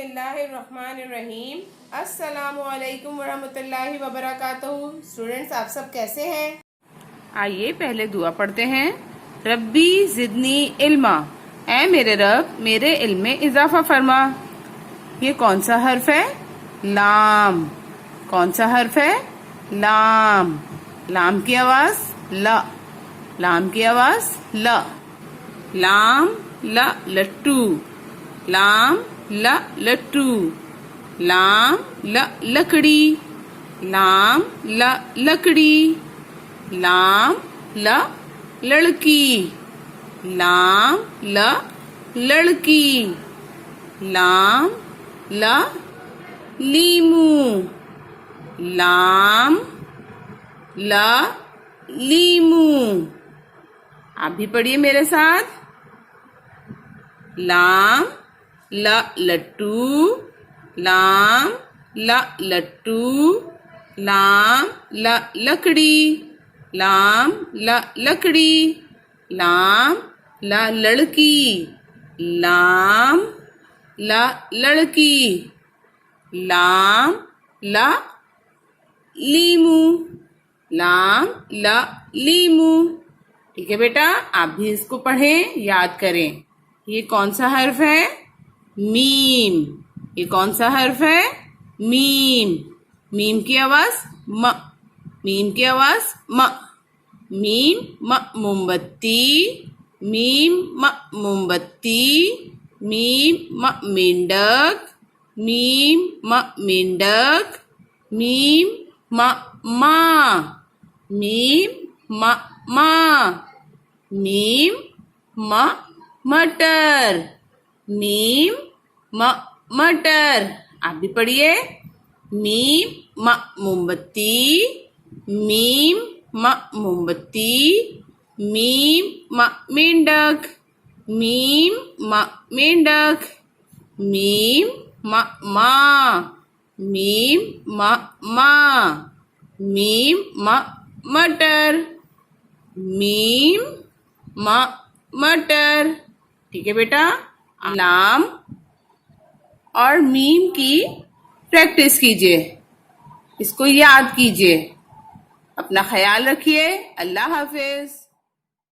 बिस्मिल्लाहिर्रहमानिर्रहीम। अस्सलामुअलैकुम वरहमतुल्लाहि वबरकातुहू। स्टूडेंट्स, आप सब कैसे हैं? आइए पहले दुआ पढ़ते हैं। रब्बी जिदनी इल्मा, ऐ मेरे रब मेरे इल्म में इजाफा फरमा। ये कौन सा हर्फ है? लाम। कौन सा हर्फ है? लाम। लाम की आवाज ल। लाम की आवाज ल। लाम ल लट्टू। लाम ल लट्टू। लाम ल लकड़ी। लाम ल लकड़ी। लाम ल लड़की। लाम ल लड़की। लाम ल लीमू। लाम ल लीमू। आप भी पढ़िए मेरे साथ। लाम ल लट्टू। लाम ल लट्टू। लाम ल लकड़ी। लाम ल लकड़ी। लाम ल लड़की। लाम ल लड़की। लाम ल लीमू। लाम ल लीमू। ठीक है बेटा, आप भी इसको पढ़ें, याद करें। ये कौन सा हर्फ है? मीम। ये कौन सा हर्फ है? मीम। मीम की आवाज म। मीम की आवाज म। मीम म मोमबत्ती। मीम म मोमबत्ती। मीम म मेंढक। मीम म मेंढक। मीम म माँ। मीम म माँ। मीम म मटर। मीम म मटर। आप भी पढ़िए। मीम म मोमबत्ती। मीम म मोमबत्ती। मीम म मेंढक। मीम म मेंढक। मीम म माँ। मीम म माँ। मीम म मटर। मीम म मटर। ठीक है बेटा, लाम और मीम की प्रैक्टिस कीजिए, इसको याद कीजिए। अपना ख्याल रखिए। अल्लाह हाफिज।